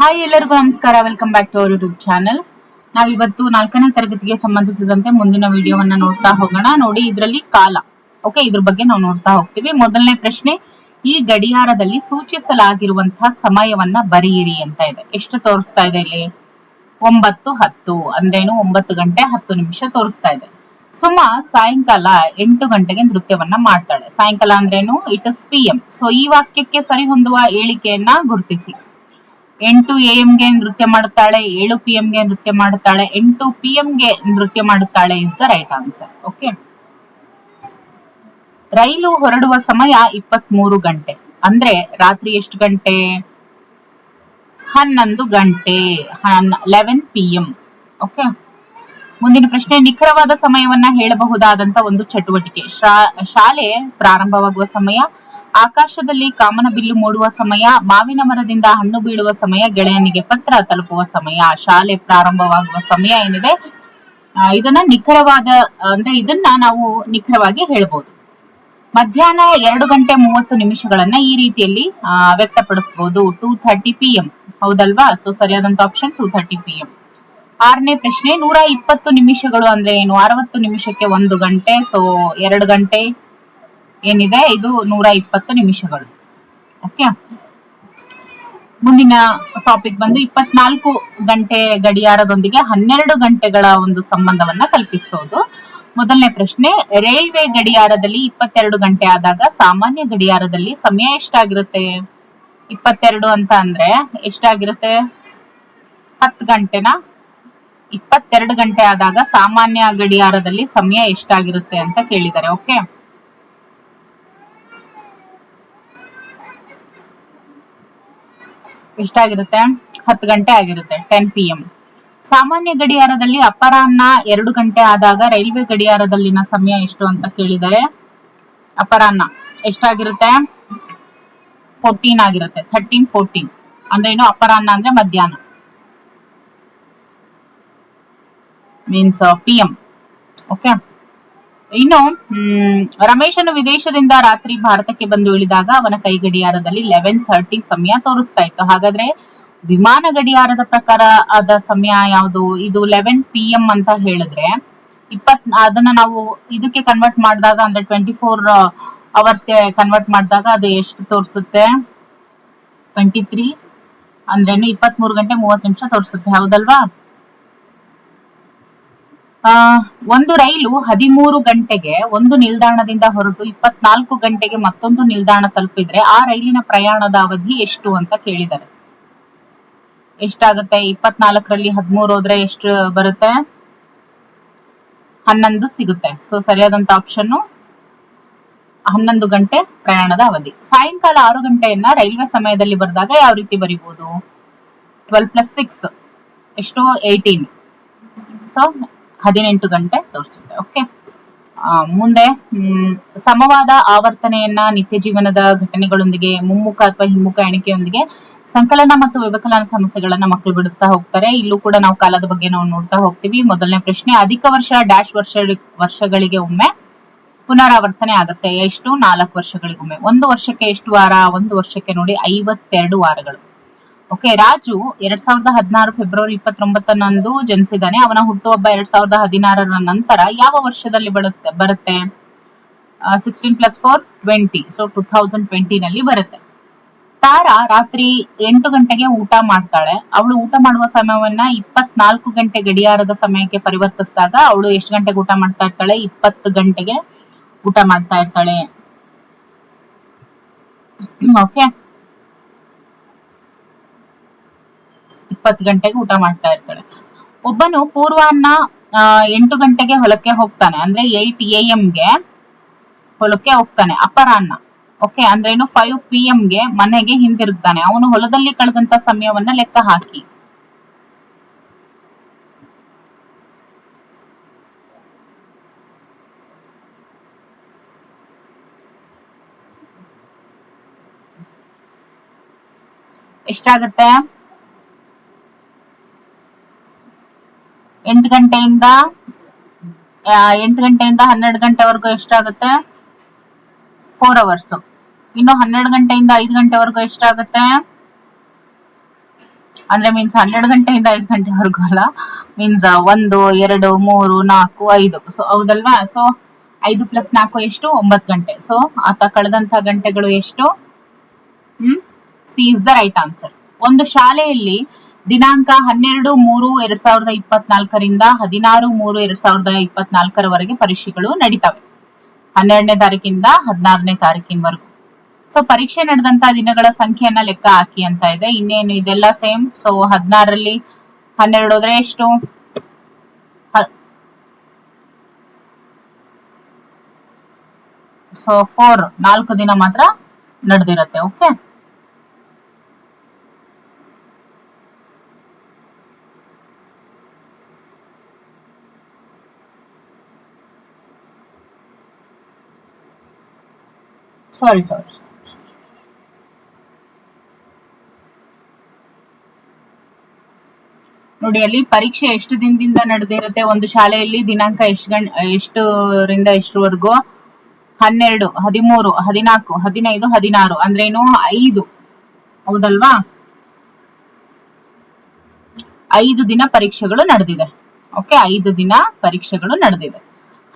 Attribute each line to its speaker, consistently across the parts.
Speaker 1: Hi, ಎಲ್ಲರಿಗೂ ನಮಸ್ಕಾರ. Welcome back to our YouTube channel. ನಾವಿವತ್ತು 4ನೇ ತರಗತಿಗೆ ಸಂಬಂಧಿಸಿದಂತೆ ಮುಂದಿನ ವಿಡಿಯೋವನ್ನ ನೋಡ್ತಾ ಹೋಗೋಣ. ನೋಡಿ, ಇದರಲ್ಲಿ ಕಾಲ, ಓಕೆ, ಇದ್ರ ಬಗ್ಗೆ ನಾವು ನೋಡ್ತಾ ಹೋಗ್ತೀವಿ. ಮೊದಲನೇ ಪ್ರಶ್ನೆ, ಈ ಗಡಿಯಾರದಲ್ಲಿ ಸೂಚಿಸಲಾಗಿರುವಂತಹ ಸಮಯವನ್ನ ಬರೆಯಿರಿ ಅಂತ ಇದೆ. ಎಷ್ಟು ತೋರಿಸ್ತಾ ಇದೆ ಇಲ್ಲಿ? 9:10 ಅಂದ್ರೇನು? 9 ಗಂಟೆ 10 ನಿಮಿಷ ತೋರಿಸ್ತಾ ಇದೆ. ಸುಮಾ ಸಾಯಂಕಾಲ 8 ಗಂಟೆಗೆ ನೃತ್ಯವನ್ನ ಮಾಡ್ತಾಳೆ. ಸಾಯಂಕಾಲ ಅಂದ್ರೇನು? It is PM. ಸೊ ಈ ವಾಕ್ಯಕ್ಕೆ ಸರಿ ಹೊಂದುವ ಹೇಳಿಕೆಯನ್ನ ಗುರುತಿಸಿ. 8 AM ಗೆ ನೃತ್ಯ ಮಾಡುತ್ತಾಳೆ, 7 PM ಗೆ ನೃತ್ಯ ಮಾಡುತ್ತಾಳೆ, 8 PM ಗೆ ನೃತ್ಯ ಮಾಡುತ್ತಾಳೆ is the right answer. Okay. ರೈಲು ಹೊರಡುವ ಸಮಯ 23 ಗಂಟೆ ಅಂದ್ರೆ ರಾತ್ರಿ ಎಷ್ಟು ಗಂಟೆ? 11 ಗಂಟೆ, 11 PM. ಓಕೆ. ಮುಂದಿನ ಪ್ರಶ್ನೆ, ನಿಖರವಾದ ಸಮಯವನ್ನ ಹೇಳಬಹುದಾದಂತ ಒಂದು ಚಟುವಟಿಕೆ. ಶಾಲೆ ಪ್ರಾರಂಭವಾಗುವ ಸಮಯ, ಆಕಾಶದಲ್ಲಿ ಕಾಮನ ಬಿಲ್ಲು ಮೂಡುವ ಸಮಯ, ಮಾವಿನ ಮರದಿಂದ ಹಣ್ಣು ಬೀಳುವ ಸಮಯ, ಗೆಳೆಯನಿಗೆ ಪತ್ರ ತಲುಪುವ ಸಮಯ. ಶಾಲೆ ಪ್ರಾರಂಭವಾಗುವ ಸಮಯ ಏನಿದೆ, ಇದನ್ನ ನಿಖರವಾದ ಅಂದ್ರೆ ಇದನ್ನ ನಾವು ನಿಖರವಾಗಿ ಹೇಳ್ಬೋದು. ಮಧ್ಯಾಹ್ನ 2 ಗಂಟೆ 30 ನಿಮಿಷಗಳನ್ನ ಈ ರೀತಿಯಲ್ಲಿ ವ್ಯಕ್ತಪಡಿಸಬಹುದು. 2:30 PM. ಹೌದಲ್ವಾ? ಸೊ ಸರಿಯಾದಂತ ಆಪ್ಷನ್ 2:30 PM. 6ನೇ ಪ್ರಶ್ನೆ, 120 ನಿಮಿಷಗಳು ಅಂದ್ರೆ ಏನು? 60 ನಿಮಿಷಕ್ಕೆ 1 ಗಂಟೆ. ಸೊ 2 ಗಂಟೆ ಏನಿದೆ ಇದು 120 ನಿಮಿಷಗಳು. ಓಕೆ. ಮುಂದಿನ ಟಾಪಿಕ್ ಬಂದು 24 ಗಂಟೆ ಗಡಿಯಾರದೊಂದಿಗೆ 12 ಗಂಟೆಗಳ ಒಂದು ಸಂಬಂಧವನ್ನ ಕಲ್ಪಿಸೋದು. ಮೊದಲನೇ ಪ್ರಶ್ನೆ, ರೈಲ್ವೆ ಗಡಿಯಾರದಲ್ಲಿ 22 ಗಂಟೆ ಆದಾಗ ಸಾಮಾನ್ಯ ಗಡಿಯಾರದಲ್ಲಿ ಸಮಯ ಎಷ್ಟಾಗಿರುತ್ತೆ? 22 ಅಂತ ಅಂದ್ರೆ ಎಷ್ಟಾಗಿರುತ್ತೆ? 10 ಗಂಟೆನಾ? 22 ಗಂಟೆ ಆದಾಗ ಸಾಮಾನ್ಯ ಗಡಿಯಾರದಲ್ಲಿ ಸಮಯ ಎಷ್ಟಾಗಿರುತ್ತೆ ಅಂತ ಕೇಳಿದ್ದಾರೆ. ಓಕೆ. ಎಷ್ಟಾಗಿರುತ್ತೆ? 10 ಗಂಟೆ ಆಗಿರುತ್ತೆ, 10 PM. ಸಾಮಾನ್ಯ ಗಡಿಯಾರದಲ್ಲಿ ಅಪರಾಹ್ನ 2 ಗಂಟೆ ಆದಾಗ ರೈಲ್ವೆ ಗಡಿಯಾರದಲ್ಲಿನ ಸಮಯ ಎಷ್ಟು ಅಂತ ಕೇಳಿದರೆ ಅಪರಾಹ್ನ ಎಷ್ಟಾಗಿರುತ್ತೆ? 14 ಆಗಿರುತ್ತೆ. 13:14 ಅಂದ್ರೆ ಏನು? ಅಪರಾಹ್ನ ಅಂದ್ರೆ ಮಧ್ಯಾಹ್ನ, ಮೀನ್ಸ್ PM. ಓಕೆ. ಇನ್ನು ರಮೇಶನು ವಿದೇಶದಿಂದ ರಾತ್ರಿ ಭಾರತಕ್ಕೆ ಬಂದು ಇಳಿದಾಗ ಅವನ ಕೈ ಗಡಿಯಾರದಲ್ಲಿ 11:30 ಸಮಯ ತೋರಿಸ್ತಾ ಇತ್ತು. ಹಾಗಾದ್ರೆ ವಿಮಾನ ಗಡಿಯಾರದ ಪ್ರಕಾರ ಆದ ಸಮಯ ಯಾವುದು? ಇದು 11 PM ಅಂತ ಹೇಳಿದ್ರೆ ಅದನ್ನ ನಾವು ಇದಕ್ಕೆ ಕನ್ವರ್ಟ್ ಮಾಡಿದಾಗ ಅಂದ್ರೆ 24 ಅವರ್ಸ್ಗೆ ಕನ್ವರ್ಟ್ ಮಾಡಿದಾಗ ಅದು ಎಷ್ಟು ತೋರಿಸುತ್ತೆ? 23 ಅಂದ್ರೇನು 23 ಗಂಟೆ 30 ನಿಮಿಷ ತೋರಿಸುತ್ತೆ. ಹೌದಲ್ವಾ? ಒಂದು ರೈಲು 13 ಗಂಟೆಗೆ ಒಂದು ನಿಲ್ದಾಣದಿಂದ ಹೊರಟು 24 ಗಂಟೆಗೆ ಮತ್ತೊಂದು ನಿಲ್ದಾಣ ತಲುಪಿದ್ರೆ ಆ ರೈಲಿನ ಪ್ರಯಾಣದ ಅವಧಿ ಎಷ್ಟು ಅಂತ ಕೇಳಿದ್ದಾರೆ. ಎಷ್ಟಾಗುತ್ತೆ? 24ರಲ್ಲಿ 13 ಹೋದ್ರೆ ಎಷ್ಟು ಬರುತ್ತೆ? 11 ಸಿಗುತ್ತೆ. ಸೊ ಸರಿಯಾದಂತ ಆಪ್ಷನ್ 11 ಗಂಟೆ ಪ್ರಯಾಣದ ಅವಧಿ. ಸಾಯಂಕಾಲ 6 ಗಂಟೆಯನ್ನ ರೈಲ್ವೆ ಸಮಯದಲ್ಲಿ ಬರೆದಾಗ ಯಾವ ರೀತಿ ಬರೀಬಹುದು? 12 + 6 ಎಷ್ಟು? 18. ಸೊ 18 ಗಂಟೆ ತೋರಿಸುತ್ತೆ. ಓಕೆ. ಮುಂದೆ ಸಮವಾದ ಆವರ್ತನೆಯನ್ನ ನಿತ್ಯ ಜೀವನದ ಘಟನೆಗಳೊಂದಿಗೆ ಮುಮ್ಮುಖ ಅಥವಾ ಹಿಮ್ಮುಖ ಎಣಿಕೆಯೊಂದಿಗೆ ಸಂಕಲನ ಮತ್ತು ವ್ಯವಕಲನ ಸಮಸ್ಯೆಗಳನ್ನ ಮಕ್ಕಳು ಬಿಡಿಸ್ತಾ ಹೋಗ್ತಾರೆ. ಇಲ್ಲೂ ಕೂಡ ನಾವು ಕಾಲದ ಬಗ್ಗೆ ನಾವು ನೋಡ್ತಾ ಹೋಗ್ತೀವಿ. ಮೊದಲನೇ ಪ್ರಶ್ನೆ, ಅಧಿಕ ವರ್ಷ ಡ್ಯಾಶ್ ವರ್ಷಗಳಿಗೆ ಒಮ್ಮೆ ಪುನರಾವರ್ತನೆ ಆಗುತ್ತೆ. ಎಷ್ಟು? 4 ವರ್ಷಗಳಿಗೊಮ್ಮೆ. 1 ವರ್ಷಕ್ಕೆ ಎಷ್ಟು ವಾರ? 1 ವರ್ಷಕ್ಕೆ ನೋಡಿ 52 ವಾರಗಳು. ಓಕೆ. ರಾಜು 2016 ಫೆಬ್ರವರಿ 29 ಜನಿಸಿದ್ದಾನೆ. ಅವನ ಹುಟ್ಟುಹಬ್ಬ 2016 ನಂತರ ಯಾವ ವರ್ಷದಲ್ಲಿ ಬರುತ್ತೆ? 16 + 4 20. ಸೊ 2020 ನಲ್ಲಿ ಬರುತ್ತೆ. ತಾರಾ ರಾತ್ರಿ 8 ಗಂಟೆಗೆ ಊಟ ಮಾಡ್ತಾಳೆ. ಅವಳು ಊಟ ಮಾಡುವ ಸಮಯವನ್ನ 24 ಗಂಟೆ ಗಡಿಯಾರದ ಸಮಯಕ್ಕೆ ಪರಿವರ್ತಿಸಿದಾಗ ಅವಳು ಎಷ್ಟು ಗಂಟೆಗೆ ಊಟ ಮಾಡ್ತಾ ಇರ್ತಾಳೆ? 20 ಗಂಟೆಗೆ ಊಟ ಮಾಡ್ತಾ ಇರ್ತಾಳೆ. ಓಕೆ. 20 ಗಂಟೆಗೆ ಊಟ ಮಾಡ್ತಾ ಇರ್ತಾಳೆ. ಒಬ್ಬನು ಪೂರ್ವಾಹ್ನ 8 ಗಂಟೆಗೆ ಹೊಲಕ್ಕೆ ಹೋಗ್ತಾನೆ, ಅಂದ್ರೆ 8 AM ಗೆ ಹೊಲಕ್ಕೆ ಹೋಗ್ತಾನೆ. ಅಪರಾಹ್ನ ಓಕೆ ಅಂದ್ರೇನು? 5 PM ಗೆ ಮನೆಗೆ ಹಿಂದಿರುಗ್ತಾನೆ. ಅವನು ಹೊಲದಲ್ಲಿ ಕಳೆದಂತ ಸಮಯವನ್ನ ಲೆಕ್ಕ ಹಾಕಿ. ಎಷ್ಟಾಗುತ್ತೆ? 8 ಗಂಟೆಯಿಂದ 12 ಗಂಟೆವರೆಗೂ ಎಷ್ಟಾಗುತ್ತೆ? 4 ಅವರ್ಸ್. ಇನ್ನು 12 ಗಂಟೆಯಿಂದ 5 ಗಂಟೆವರೆಗೂ ಎಷ್ಟಾಗುತ್ತೆ? ಅಂದ್ರೆ ಮೀನ್ಸ್ 12 ಗಂಟೆಯಿಂದ 5 ಗಂಟೆವರೆಗೂ ಅಲ್ಲ, ಮೀನ್ಸ್ 1 2 3 4 5, ಸೊ ಹೌದಲ್ವಾ. ಸೊ 5 + 4 ಎಷ್ಟು? 9 ಗಂಟೆ. ಸೊ ಆತ ಕಳೆದಂತ ಗಂಟೆಗಳು ಎಷ್ಟು? C is the right answer. ಒಂದು ಶಾಲೆಯಲ್ಲಿ ದಿನಾಂಕ 12/3/2024 16/3/2024 ಪರೀಕ್ಷೆಗಳು ನಡೀತವೆ. 12ನೇ ತಾರೀಕಿಂದ 16ನೇ ತಾರೀಕಿನವರೆಗೂ. ಸೊ ಪರೀಕ್ಷೆ ನಡೆದಂತ ದಿನಗಳ ಸಂಖ್ಯೆಯನ್ನ ಲೆಕ್ಕ ಹಾಕಿ ಅಂತ ಇದೆ. ಇನ್ನೇನು ಇದೆಲ್ಲ ಸೇಮ್. ಸೊ 16ರಲ್ಲಿ 12 ಹೋದ್ರೆ ಎಷ್ಟು? ಸೊ 4 ದಿನ ಮಾತ್ರ ನಡೆದಿರುತ್ತೆ. ಓಕೆ, ಸಾರಿ ನೋಡಿ, ಅಲ್ಲಿ ಪರೀಕ್ಷೆ ಎಷ್ಟು ದಿನದಿಂದ ನಡೆದಿರುತ್ತೆ ಒಂದು ಶಾಲೆಯಲ್ಲಿ, ದಿನಾಂಕ ಎಷ್ಟರಿಂದ ಎಷ್ಟರವರೆಗೂ? 12, 13, 14, 15, 16 ಅಂದ್ರೇನು? 5, ಹೌದಲ್ವಾ? 5 ದಿನ ಪರೀಕ್ಷೆಗಳು ನಡೆದಿದೆ. ಓಕೆ, 5 ದಿನ ಪರೀಕ್ಷೆಗಳು ನಡೆದಿದೆ.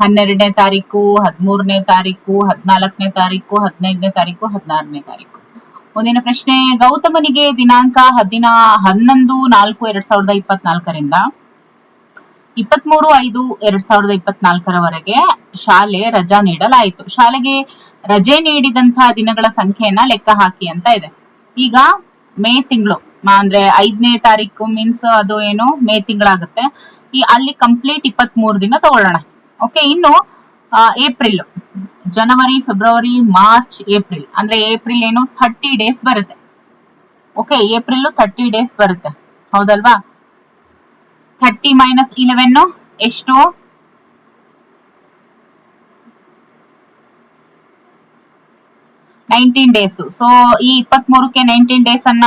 Speaker 1: 12ನೇ ತಾರೀಕು, 13ನೇ ತಾರೀಕು, 14ನೇ ತಾರೀಕು, 15ನೇ ತಾರೀಕು, 16ನೇ ತಾರೀಕು. ಮುಂದಿನ ಪ್ರಶ್ನೆ, ಗೌತಮನಿಗೆ ದಿನಾಂಕ 11/4/2024 23/5/2024 ಶಾಲೆ ರಜಾ ನೀಡಲಾಯಿತು. ಶಾಲೆಗೆ ರಜೆ ನೀಡಿದಂತಹ ದಿನಗಳ ಸಂಖ್ಯೆಯನ್ನ ಲೆಕ್ಕ ಹಾಕಿ ಅಂತ ಇದೆ. ಈಗ ಮೇ ತಿಂಗಳು ಅಂದ್ರೆ 5ನೇ ತಾರೀಕು ಮೀನ್ಸ್ ಅದು ಏನು? ಮೇ ತಿಂಗಳಾಗುತ್ತೆ. ಅಲ್ಲಿ ಕಂಪ್ಲೀಟ್ 23 ದಿನ ತಗೊಳ್ಳೋಣ. ಓಕೆ, ಇನ್ನು ಏಪ್ರಿಲ್, ಜನವರಿ, ಫೆಬ್ರವರಿ, ಮಾರ್ಚ್, ಏಪ್ರಿಲ್ ಅಂದ್ರೆ ಏಪ್ರಿಲ್ ಏನು? 30 ಡೇಸ್ ಬರುತ್ತೆ. ಓಕೆ, ಏಪ್ರಿಲ್ 30 ಡೇಸ್ ಬರುತ್ತೆ, ಹೌದಲ್ವಾ? 30 - 11 ಎಷ್ಟು? 19 ಡೇಸ್. ಸೊ ಈ 23ಕ್ಕೆ 19 ಡೇಸ್ ಅನ್ನ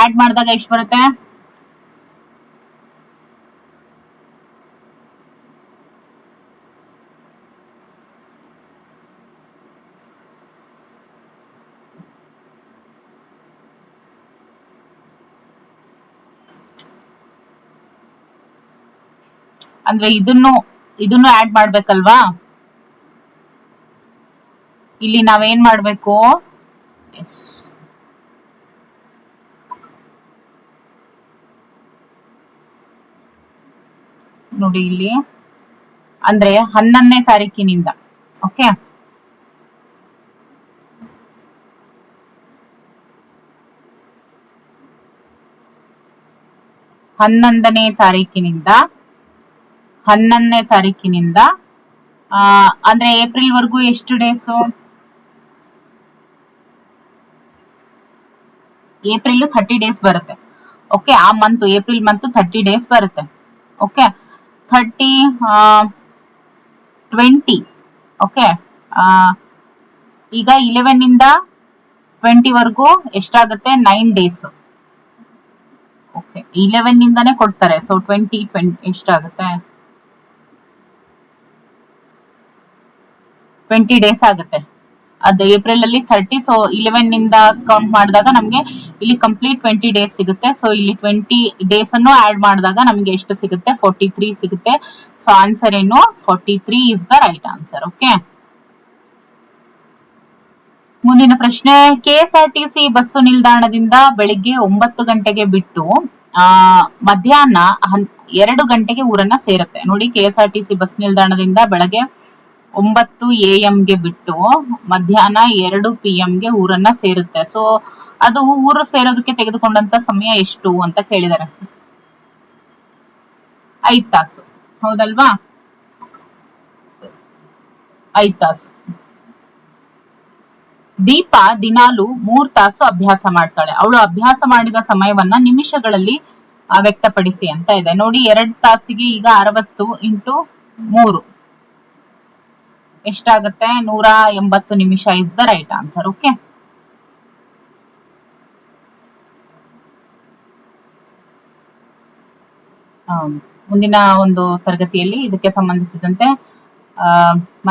Speaker 1: ಆಡ್ ಮಾಡಿದಾಗ ಎಷ್ಟು ಬರುತ್ತೆ? ಅಂದ್ರೆ ಇದನ್ನು ಆಡ್ ಮಾಡ್ಬೇಕಲ್ವಾ? ಇಲ್ಲಿ ನಾವೇನ್ ಮಾಡ್ಬೇಕು? ನೋಡಿ ಇಲ್ಲಿ ಅಂದ್ರೆ 11ನೇ ತಾರೀಕಿನಿಂದ. ಓಕೆ, 11ನೇ ತಾರೀಕಿನಿಂದ 11ನೇ ತಾರೀಕಿನಿಂದ ಅಂದ್ರೆ ಏಪ್ರಿಲ್ ವರೆಗೂ ಎಷ್ಟು ಡೇಸು? ಏಪ್ರಿಲ್ 30 ಡೇಸ್ ಬರುತ್ತೆ. ಓಕೆ, ಆ ಮಂತ್ ಏಪ್ರಿಲ್ ಮಂತ್ 30 ಡೇಸ್ ಬರುತ್ತೆ. ಓಕೆ, 30 20. ಓಕೆ, ಈಗ 11 ಇಂದ 20 ವರೆಗೂ ಎಷ್ಟಾಗುತ್ತೆ? 9 ಡೇಸ್. ಓಕೆ, 11 ಇಂದಾನೇ ಕೊಡ್ತಾರೆ. ಸೊ 20 ಎಷ್ಟಾಗುತ್ತೆ? 20 ಡೇಸ್ ಆಗುತ್ತೆ. ಅದು ಏಪ್ರಿಲ್ ಅಲ್ಲಿ 30. ಸೊ 11 ಇಂದ ಕೌಂಟ್ ಮಾಡಿದಾಗ ನಮ್ಗೆ ಇಲ್ಲಿ ಕಂಪ್ಲೀಟ್ 20 ಡೇಸ್ ಸಿಗುತ್ತೆ. ಸೊ ಇಲ್ಲಿ 20 ಡೇಸ್ ಅನ್ನು ಆಡ್ ಮಾಡಿದಾಗ ನಮ್ಗೆ ಎಷ್ಟು ಸಿಗುತ್ತೆ? 43 ಸಿಗುತ್ತೆ. ಸೊ ಆನ್ಸರ್ ಏನು? 43 is the right answer. Okay, ಮುಂದಿನ ಪ್ರಶ್ನೆ, KSRTC ಬಸ್ಸು ನಿಲ್ದಾಣದಿಂದ ಬೆಳಿಗ್ಗೆ 9 ಗಂಟೆಗೆ ಬಿಟ್ಟು ಮಧ್ಯಾಹ್ನ 2 ಗಂಟೆಗೆ ಊರನ್ನ ಸೇರುತ್ತೆ. ನೋಡಿ, KSRTC ಬಸ್ ನಿಲ್ದಾಣದಿಂದ ಬೆಳಗ್ಗೆ 9 AM ಗೆ ಬಿಟ್ಟು ಮಧ್ಯಾಹ್ನ 2 PM ಗೆ ಊರನ್ನ ಸೇರುತ್ತೆ. ಸೊ ಅದು ಊರು ಸೇರೋದಕ್ಕೆ ತೆಗೆದುಕೊಂಡಂತ ಸಮಯ ಎಷ್ಟು ಅಂತ ಕೇಳಿದ್ದಾರೆ. 5 ತಾಸು, ಹೌದಲ್ವಾ? 5 ತಾಸು. ದೀಪ ದಿನಾಲು 3 ತಾಸು ಅಭ್ಯಾಸ ಮಾಡ್ತಾಳೆ. ಅವಳು ಅಭ್ಯಾಸ ಮಾಡಿದ ಸಮಯವನ್ನ ನಿಮಿಷಗಳಲ್ಲಿ ವ್ಯಕ್ತಪಡಿಸಿ ಅಂತ ಇದೆ. ನೋಡಿ, 2 ತಾಸಿಗೆ ಈಗ 60 × 3 ಎಷ್ಟಾಗುತ್ತೆ? 180 ನಿಮಿಷ is the right answer. Okay, ಮುಂದಿನ ಒಂದು ತರಗತಿಯಲ್ಲಿ ಇದಕ್ಕೆ ಸಂಬಂಧಿಸಿದಂತೆ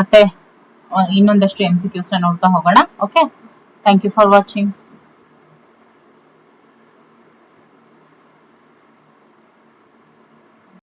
Speaker 1: ಮತ್ತೆ ಇನ್ನೊಂದಷ್ಟು MCQs ನ ನೋಡ್ತಾ ಹೋಗೋಣ. Okay, thank you for watching.